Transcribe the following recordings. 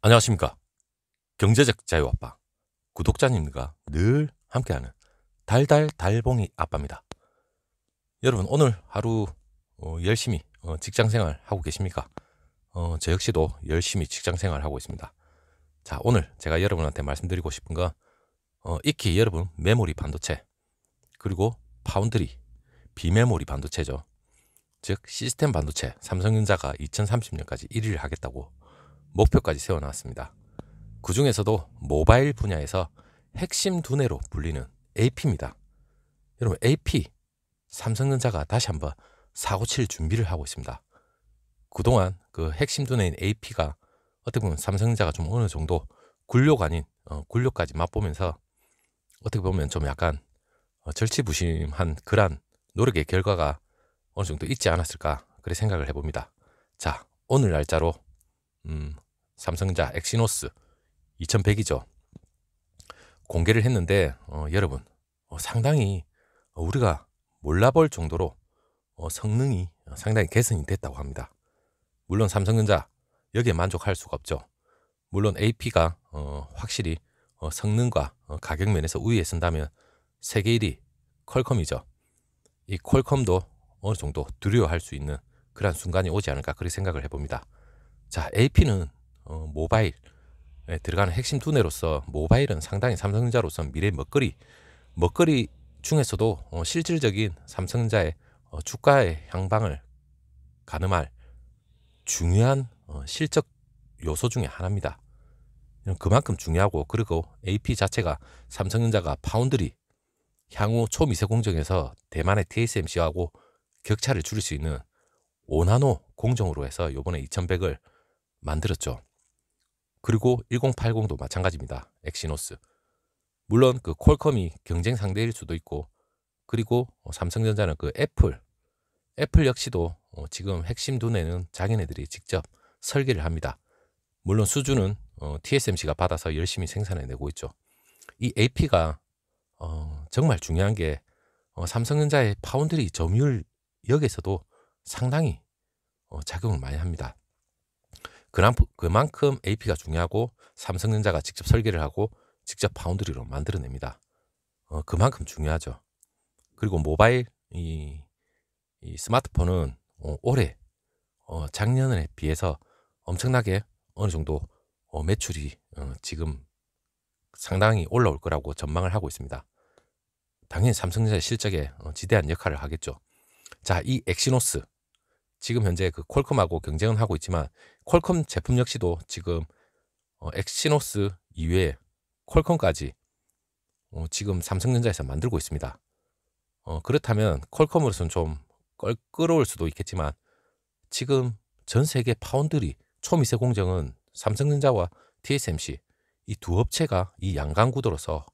안녕하십니까. 경제적 자유 아빠 구독자님과 늘 함께하는 달달 달봉이 아빠입니다. 여러분 오늘 하루 열심히 직장생활 하고 계십니까? 저 역시도 열심히 직장생활 하고 있습니다. 자, 오늘 제가 여러분한테 말씀드리고 싶은 건 익히 여러분 메모리 반도체 그리고 파운드리 비메모리 반도체죠. 즉 시스템 반도체 삼성전자가 2030년까지 1위를 하겠다고 목표까지 세워놨습니다. 그 중에서도 모바일 분야에서 핵심 두뇌로 불리는 AP입니다. 여러분 AP 삼성전자가 다시 한번 사고칠 준비를 하고 있습니다. 그동안 그 핵심 두뇌인 AP가 어떻게 보면 삼성전자가 좀 어느 정도 굴욕 아닌 굴욕까지 맛보면서 어떻게 보면 좀 약간 절치부심한 그러한 노력의 결과가 어느 정도 있지 않았을까 그렇게 생각을 해봅니다. 자, 오늘 날짜로 삼성전자 엑시노스 2100이죠. 공개를 했는데 여러분 상당히 우리가 몰라볼 정도로 성능이 상당히 개선이 됐다고 합니다. 물론 삼성전자 여기에 만족할 수가 없죠. 물론 AP가 확실히 성능과 가격 면에서 우위에 쓴다면 세계 1위 퀄컴이죠. 이 퀄컴도 어느 정도 두려워할 수 있는 그런 순간이 오지 않을까 그렇게 생각을 해봅니다. 자, AP는 모바일 들어가는 핵심 두뇌로서 모바일은 상당히 삼성전자로서 미래 먹거리 중에서도 실질적인 삼성전자의 주가의 향방을 가늠할 중요한 실적 요소 중에 하나입니다. 그만큼 중요하고, 그리고 AP 자체가 삼성전자가 파운드리 향후 초미세 공정에서 대만의 TSMC하고 격차를 줄일 수 있는 5나노 공정으로 해서 요번에 2100을 만들었죠. 그리고 1080도 마찬가지입니다. 엑시노스. 물론 그 퀄컴이 경쟁 상대일 수도 있고, 그리고 삼성전자는 그 애플 역시도 지금 핵심 두뇌는 자기네들이 직접 설계를 합니다. 물론 수주는 TSMC가 받아서 열심히 생산해내고 있죠. 이 AP가 정말 중요한 게 삼성전자의 파운드리 점유율 역에서도 상당히 작용을 많이 합니다. 그만큼 AP가 중요하고 삼성전자가 직접 설계를 하고 직접 파운드리로 만들어냅니다. 그만큼 중요하죠. 그리고 모바일 이 스마트폰은 올해 작년에 비해서 엄청나게 어느 정도 매출이 지금 상당히 올라올 거라고 전망을 하고 있습니다. 당연히 삼성전자의 실적에 지대한 역할을 하겠죠. 자, 이 엑시노스 지금 현재 그 퀄컴하고 경쟁은 하고 있지만 퀄컴 제품 역시도 지금 엑시노스 이외에 퀄컴까지 지금 삼성전자에서 만들고 있습니다. 그렇다면 퀄컴으로서는 좀 껄끄러울 수도 있겠지만 지금 전 세계 파운드리 초미세 공정은 삼성전자와 TSMC 이 두 업체가 이 양강 구도로서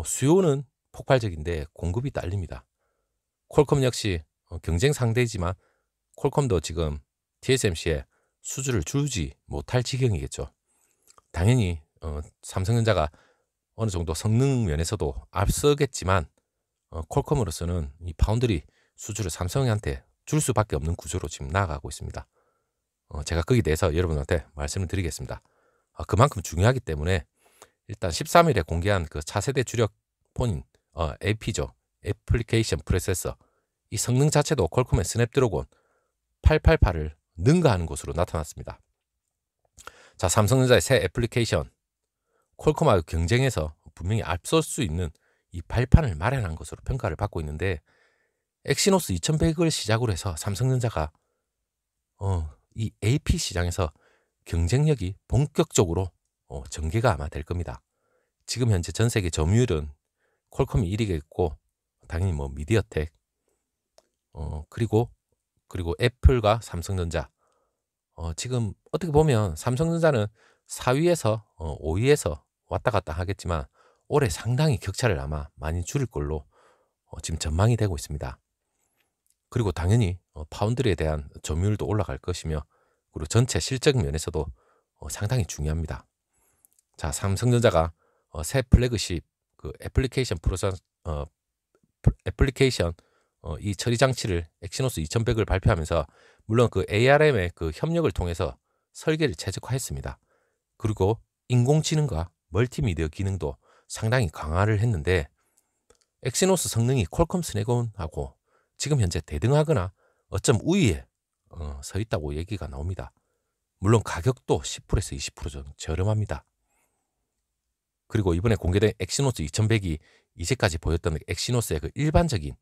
수요는 폭발적인데 공급이 딸립니다. 퀄컴 역시 경쟁 상대이지만 퀄컴도 지금 TSMC에 수주를 주지 못할 지경이겠죠. 당연히 삼성전자가 어느 정도 성능 면에서도 앞서겠지만 퀄컴으로서는 이 파운드리 수주를 삼성한테 줄 수밖에 없는 구조로 지금 나아가고 있습니다. 제가 거기에 대해서 여러분한테 말씀을 드리겠습니다. 그만큼 중요하기 때문에 일단 13일에 공개한 그 차세대 주력 폰인 AP죠. 애플리케이션 프로세서 이 성능 자체도 퀄컴의 스냅드래곤 888을 능가하는 것으로 나타났습니다. 자, 삼성전자의 새 애플리케이션 퀄컴하고 경쟁해서 분명히 앞설 수 있는 이 발판을 마련한 것으로 평가를 받고 있는데, 엑시노스 2100을 시작으로 해서 삼성전자가 이 AP 시장에서 경쟁력이 본격적으로 전개가 아마 될 겁니다. 지금 현재 전 세계 점유율은 퀄컴이 1위겠고 당연히 뭐 미디어텍 그리고 애플과 삼성전자 지금 어떻게 보면 삼성전자는 4위에서 5위에서 왔다 갔다 하겠지만 올해 상당히 격차를 아마 많이 줄일 걸로 지금 전망이 되고 있습니다. 그리고 당연히 파운드리에 대한 점유율도 올라갈 것이며, 그리고 전체 실적 면에서도 상당히 중요합니다. 자, 삼성전자가 새 플래그십 그 애플리케이션 이 처리 장치를 엑시노스 2100을 발표하면서 물론 그 ARM의 그 협력을 통해서 설계를 최적화했습니다. 그리고 인공지능과 멀티미디어 기능도 상당히 강화를 했는데 엑시노스 성능이 퀄컴 스냅곤하고 지금 현재 대등하거나 어쩜 우위에 서 있다고 얘기가 나옵니다. 물론 가격도 10%에서 20% 정도 저렴합니다. 그리고 이번에 공개된 엑시노스 2100이 이제까지 보였던 엑시노스의 그 일반적인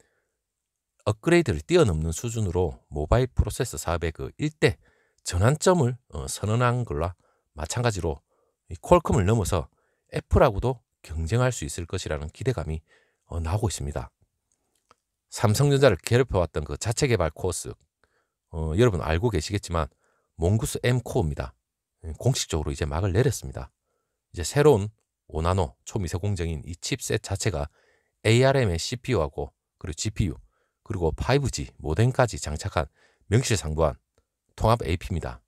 업그레이드를 뛰어넘는 수준으로 모바일 프로세서 사업의 그 일대 전환점을 선언한 걸로 마찬가지로 이 퀄컴을 넘어서 애플하고도 경쟁할 수 있을 것이라는 기대감이 나오고 있습니다. 삼성전자를 괴롭혀왔던 그 자체 개발 코어스, 여러분 알고 계시겠지만 몽구스 M 코어입니다. 공식적으로 이제 막을 내렸습니다. 이제 새로운 5나노 초미세 공정인 이 칩셋 자체가 ARM의 CPU하고 그리고 GPU 그리고 5G 모뎀까지 장착한 명실상부한 통합 AP입니다.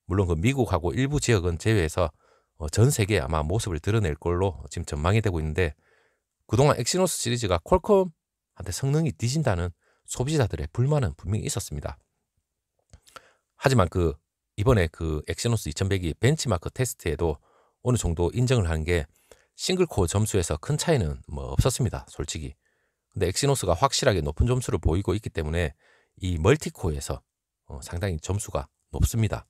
물론 그 미국하고 일부 지역은 제외해서 전 세계에 아마 모습을 드러낼 걸로 지금 전망이 되고 있는데 그동안 엑시노스 시리즈가 퀄컴한테 성능이 뒤진다는 소비자들의 불만은 분명히 있었습니다. 하지만 그 이번에 그 엑시노스 2100이 벤치마크 테스트에도 어느 정도 인정을 하는 게 싱글코어 점수에서 큰 차이는 뭐 없었습니다. 솔직히. 근데 엑시노스가 확실하게 높은 점수를 보이고 있기 때문에 이 멀티코어에서 상당히 점수가 높습니다.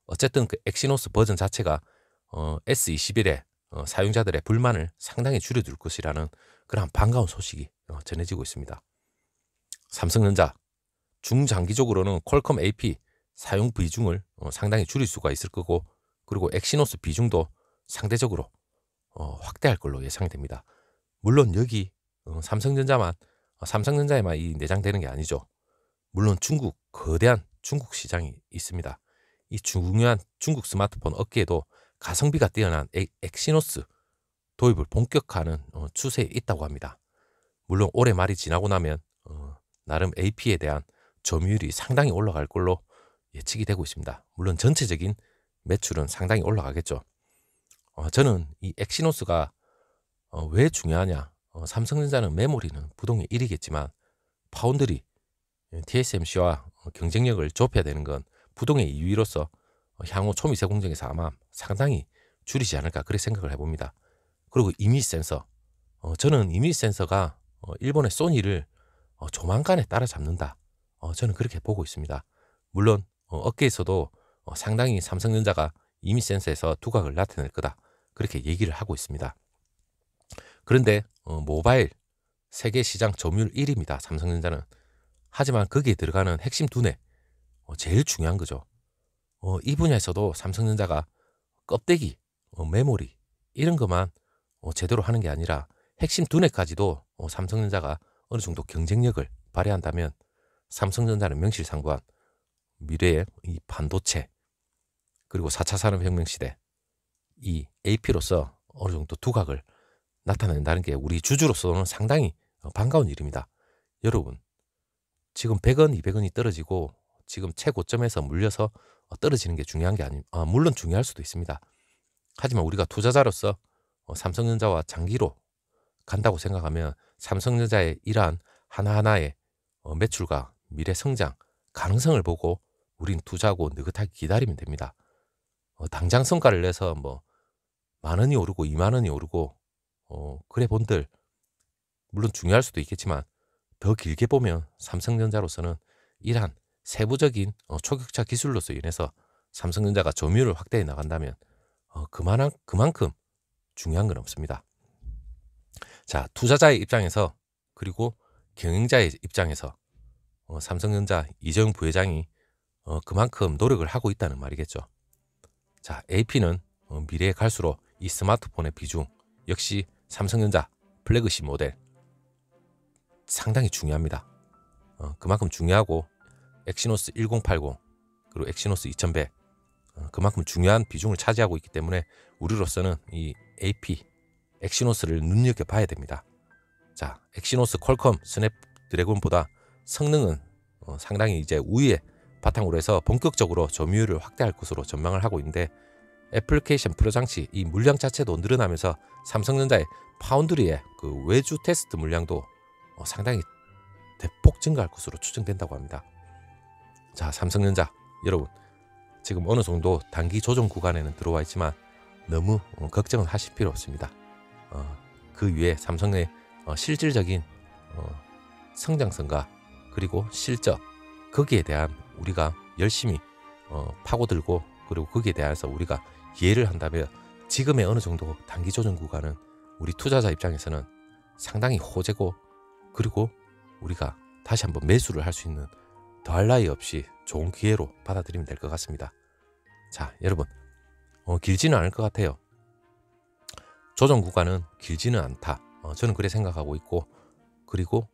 어쨌든 그 엑시노스 버전 자체가 S21의 사용자들의 불만을 상당히 줄여둘 것이라는 그런 반가운 소식이 전해지고 있습니다. 삼성전자 중장기적으로는 퀄컴 AP 사용 비중을 상당히 줄일 수가 있을 거고 그리고 엑시노스 비중도 상대적으로 확대할 걸로 예상이 됩니다. 물론 여기 삼성전자에만 이 내장되는 게 아니죠. 물론 거대한 중국 시장이 있습니다. 이 중요한 중국 스마트폰 업계에도 가성비가 뛰어난 엑시노스 도입을 본격화하는 추세에 있다고 합니다. 물론 올해 말이 지나고 나면 나름 AP에 대한 점유율이 상당히 올라갈 걸로 예측이 되고 있습니다. 물론 전체적인 매출은 상당히 올라가겠죠. 저는 이 엑시노스가 왜 중요하냐. 삼성전자는 메모리는 부동의 1위겠지만 파운드리, TSMC와 경쟁력을 좁혀야 되는 건 부동의 2위로서 향후 초미세 공정에서 아마 상당히 줄이지 않을까 그렇게 생각을 해봅니다. 그리고 이미지 센서. 저는 이미지 센서가 일본의 소니를 조만간에 따라잡는다. 저는 그렇게 보고 있습니다. 물론 업계에서도 상당히 삼성전자가 이미지 센서에서 두각을 나타낼 거다. 그렇게 얘기를 하고 있습니다. 그런데 모바일 세계 시장 점유율 1위입니다. 삼성전자는. 하지만 거기에 들어가는 핵심 두뇌 제일 중요한 거죠. 이 분야에서도 삼성전자가 껍데기, 메모리 이런 것만 제대로 하는 게 아니라 핵심 두뇌까지도 삼성전자가 어느 정도 경쟁력을 발휘한다면 삼성전자는 명실상부한 미래의 이 반도체 그리고 4차 산업혁명 시대 이 AP로서 어느 정도 두각을 나타낸다는 게 우리 주주로서는 상당히 반가운 일입니다. 여러분 지금 100원, 200원이 떨어지고 지금 최고점에서 물려서 떨어지는 게 중요한 게 물론 중요할 수도 있습니다. 하지만 우리가 투자자로서 삼성전자와 장기로 간다고 생각하면 삼성전자의 이러한 하나하나의 매출과 미래 성장 가능성을 보고 우린 투자하고 느긋하게 기다리면 됩니다. 당장 성과를 내서 뭐 10,000원이 오르고 20,000원이 오르고 그래 본들 물론 중요할 수도 있겠지만 더 길게 보면 삼성전자로서는 이러한 세부적인 초격차 기술로서 인해서 삼성전자가 점유율을 확대해 나간다면 그만큼 중요한 건 없습니다. 자, 투자자의 입장에서 그리고 경영자의 입장에서 삼성전자 이재용 부회장이 그만큼 노력을 하고 있다는 말이겠죠. 자, AP는 미래에 갈수록 이 스마트폰의 비중 역시 삼성전자 플래그십 모델 상당히 중요합니다. 그만큼 중요하고 엑시노스 1080 그리고 엑시노스 2100 그만큼 중요한 비중을 차지하고 있기 때문에 우리로서는 이 AP 엑시노스를 눈여겨봐야 됩니다. 자, 엑시노스 퀄컴 스냅드래곤보다 성능은 상당히 이제 우위에 바탕으로 해서 본격적으로 점유율을 확대할 것으로 전망을 하고 있는데 애플리케이션 프로 장치 이 물량 자체도 늘어나면서 삼성전자의 파운드리의 그 외주 테스트 물량도 상당히 대폭 증가할 것으로 추정된다고 합니다. 자, 삼성전자 여러분 지금 어느 정도 단기 조정 구간에는 들어와 있지만 너무 걱정은 하실 필요 없습니다. 그 위에 삼성의 실질적인 성장성과 그리고 실적, 거기에 대한 우리가 열심히 파고들고, 그리고 거기에 대해서 우리가 이해를 한다면 지금의 어느 정도 단기 조정 구간은 우리 투자자 입장에서는 상당히 호재고, 그리고 우리가 다시 한번 매수를 할 수 있는 더할 나위 없이 좋은 기회로 받아들이면 될 것 같습니다. 자, 여러분, 길지는 않을 것 같아요. 조정 구간은 길지는 않다. 저는 그래 생각하고 있고, 그리고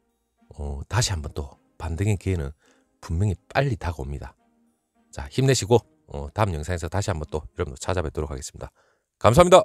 다시 한번 또 반등의 기회는 분명히 빨리 다가옵니다. 자, 힘내시고 다음 영상에서 다시 한번 또 여러분들 찾아뵙도록 하겠습니다. 감사합니다.